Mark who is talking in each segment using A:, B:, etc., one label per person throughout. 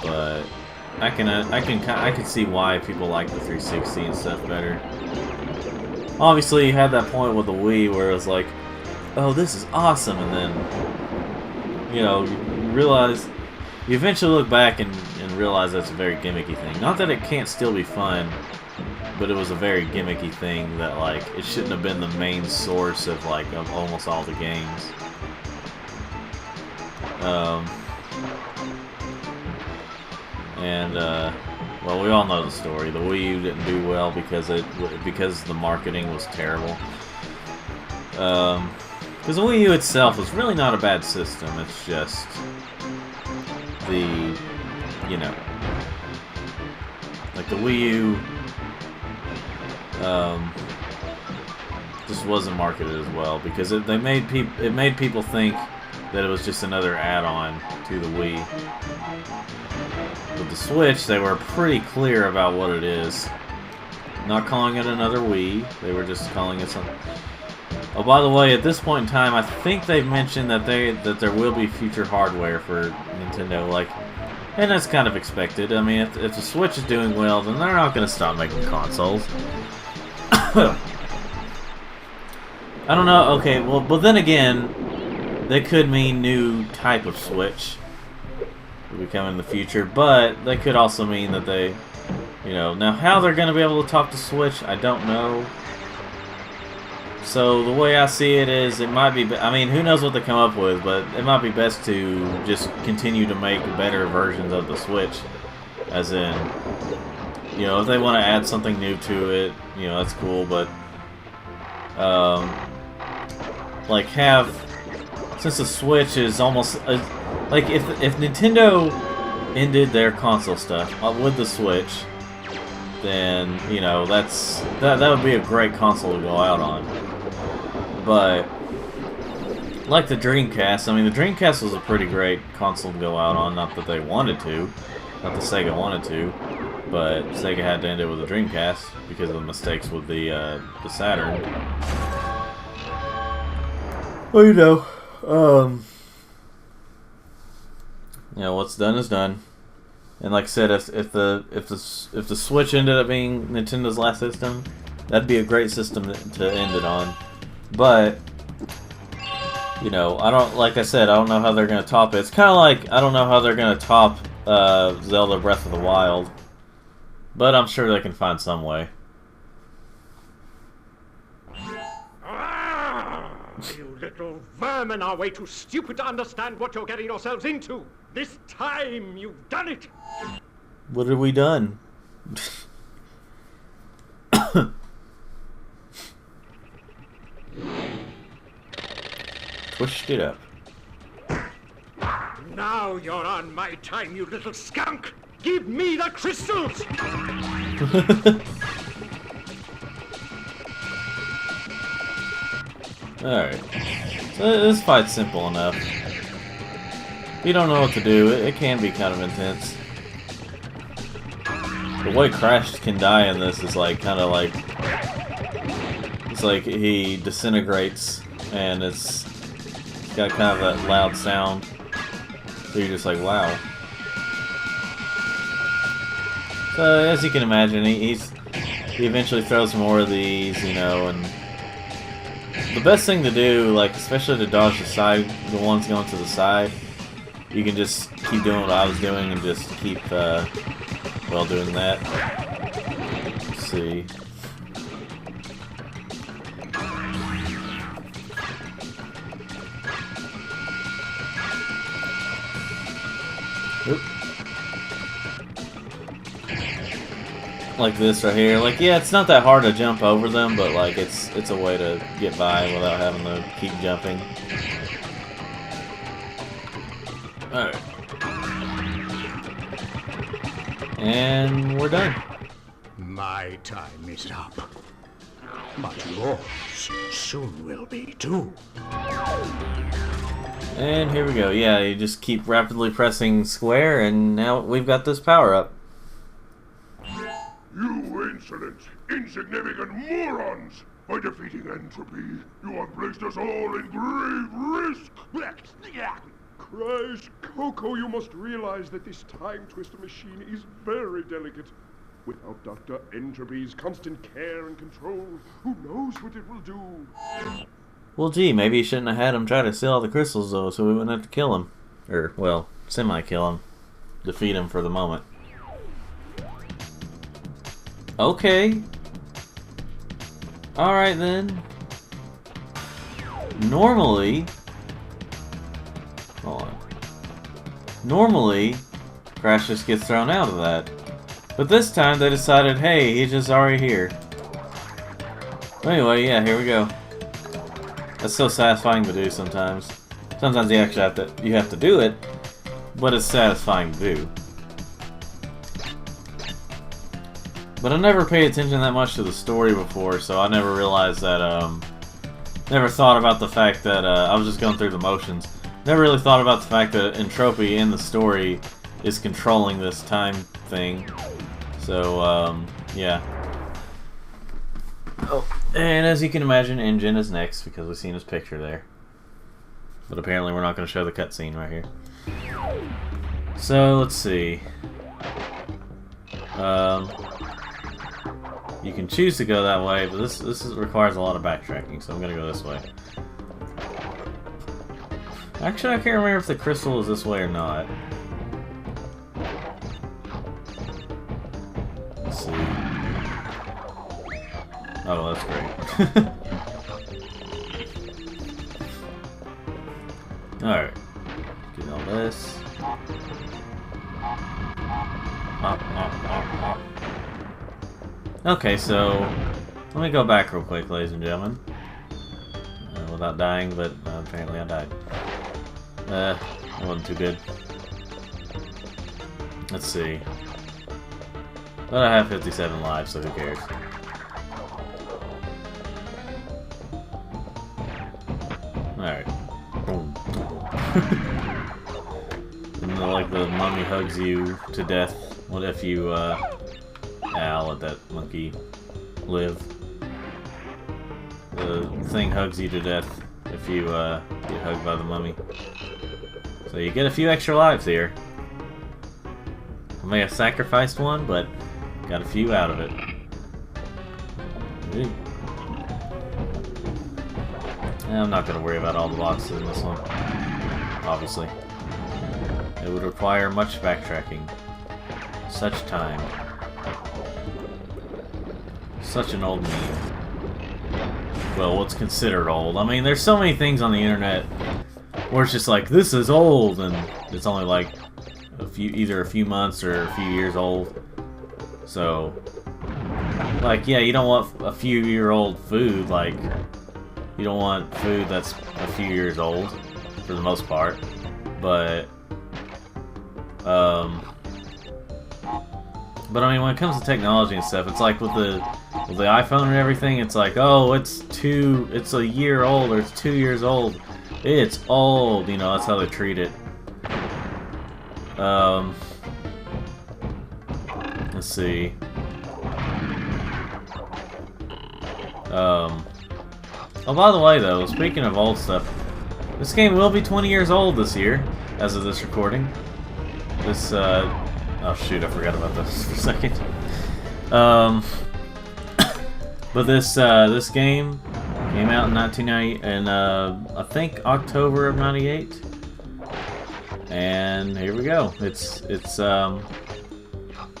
A: but I can see why people like the 360 and stuff better. Obviously, you had that point with the Wii where it was like, oh, this is awesome, and then, you know, you realize, you eventually look back and realize that's a very gimmicky thing. Not that it can't still be fun, but it was a very gimmicky thing that, like, it shouldn't have been the main source of, like, of almost all the games. Well, we all know the story. The Wii U didn't do well because the marketing was terrible. Because the Wii U itself is really not a bad system. It's just the, you know, like the Wii U just wasn't marketed as well because it made people think that it was just another add-on to the Wii. With the Switch, they were pretty clear about what it is. Not calling it another Wii, they were just calling it something. Oh, by the way, at this point in time, I think they've mentioned that there will be future hardware for Nintendo, like, and that's kind of expected. I mean, if the Switch is doing well, then they're not going to stop making consoles. I don't know. Okay, well, but then again, they could mean new type of Switch will be coming in the future, but they could also mean that they, you know, now how they're going to be able to top the Switch, I don't know. So the way I see it is, it might be, I mean, who knows what they come up with, but it might be best to just continue to make better versions of the Switch, as in, you know, if they want to add something new to it, you know, that's cool, but, like, since the Switch is almost, like, if Nintendo ended their console stuff with the Switch, then, you know, that would be a great console to go out on. But, like the Dreamcast, I mean, the Dreamcast was a pretty great console to go out on, not that they wanted to, not that Sega wanted to, but Sega had to end it with the Dreamcast because of the mistakes with the Saturn. Well, you know, what's done is done. And like I said, if the Switch ended up being Nintendo's last system, that'd be a great system to end it on. But, you know, like I said, I don't know how they're gonna top it. It's kind of like I don't know how they're gonna top Zelda Breath of the Wild, but I'm sure they can find some way.
B: You little vermin are way too stupid to understand what you're getting yourselves into. This time you've done it.
A: What have we done? Pushed it up.
B: Now you're on my time, you little skunk. Give me the crystals.
A: Alright. So this fight's simple enough. If you don't know what to do, it can be kind of intense. The way Crash can die in this is like, kind of like... It's like he disintegrates, and it's got kind of that loud sound. So you're just like, wow. So, as you can imagine, he eventually throws more of these, you know, and... The best thing to do, like, especially to dodge the ones going to the side, you can just keep doing what I was doing and just keep, well, doing that. Let's see. Oop. Like this right here. Like, yeah, it's not that hard to jump over them, but like it's a way to get by without having to keep jumping. Alright. And we're done.
B: My time is up. But yours soon will be too.
A: And here we go. Yeah, you just keep rapidly pressing square, and now we've got this power up.
C: You insolent, insignificant morons! By defeating Entropy, you have placed us all in grave risk! Crash, Coco, you must realize that this time twister machine is very delicate. Without Dr. Entropy's constant care and control, who knows what it will do?
A: Well, gee, maybe you shouldn't have had him try to steal all the crystals, though, so we wouldn't have to kill him. Or, well, semi-kill him. Defeat him for the moment. Okay. Alright, then. Normally... Hold on. Normally, Crash just gets thrown out of that. But this time they decided, hey, he's just already here. Anyway, yeah, here we go. That's so satisfying to do sometimes. Sometimes you actually have to do it, but it's satisfying to do. But I never paid attention that much to the story before, so I never realized that, never thought about the fact that, I was just going through the motions. Never really thought about the fact that Tropy in the story is controlling this time thing. So, yeah. Oh, and as you can imagine, Engine is next because we've seen his picture there. But apparently we're not going to show the cutscene right here. So, let's see. You can choose to go that way, but this requires a lot of backtracking, so I'm going to go this way. Actually, I can't remember if the crystal is this way or not. Let's see. Oh, that's great. Alright. Get all this. Okay, so let me go back real quick, ladies and gentlemen. Without dying, but apparently I died. That wasn't too good. Let's see. But I have 57 lives, so who cares? Alright. Boom. And like the mummy hugs you to death. What if you, yeah, I'll let that monkey live. The thing hugs you to death if you, get hugged by the mummy. So you get a few extra lives here. I may have sacrificed one, but got a few out of it. Ooh. I'm not going to worry about all the boxes in this one. Obviously. It would require much backtracking. Such time. Such an old meme. Well, what's considered old? I mean, there's so many things on the internet where it's just like, this is old, and it's only like either a few months or a few years old. So, like, yeah, you don't want a few-year-old food, like, you don't want food that's a few years old, for the most part, but I mean, when it comes to technology and stuff, it's like with the iPhone and everything, it's like, oh, it's a year old, or it's 2 years old. It's old, you know, that's how they treat it. Let's see. Oh, by the way, though, speaking of old stuff, this game will be 20 years old this year, as of this recording. This, oh shoot, I forgot about this for a second. But this game came out in 1990, and I think October of '98. And here we go. It's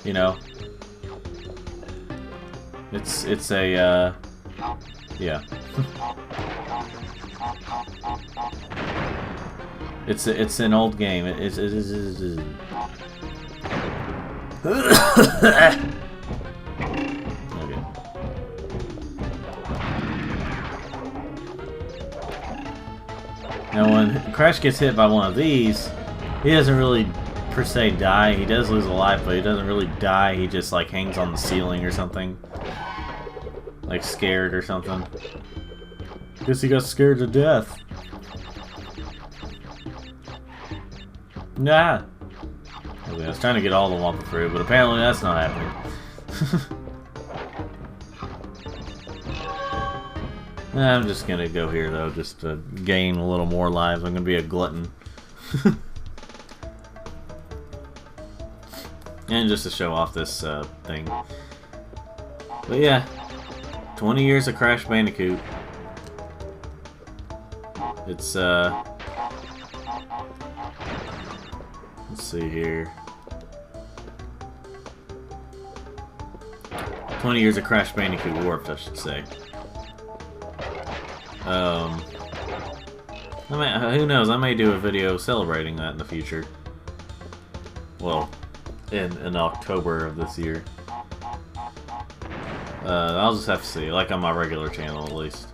A: you know, it's a yeah. It's an old game. It is. Okay. Now, when Crash gets hit by one of these, he doesn't really per se die. He does lose a life, but he doesn't really die. He just like hangs on the ceiling or something, like scared or something. Guess he got scared to death. Nah. Okay, I was trying to get all the walking through, but apparently that's not happening. I'm just gonna go here though, just to gain a little more lives. I'm gonna be a glutton. And just to show off this thing. But yeah, 20 years of Crash Bandicoot. It's let's see here. 20 years of Crash Bandicoot Warped, I should say. Who knows? I may do a video celebrating that in the future. Well, in October of this year. I'll just have to see, like on my regular channel at least.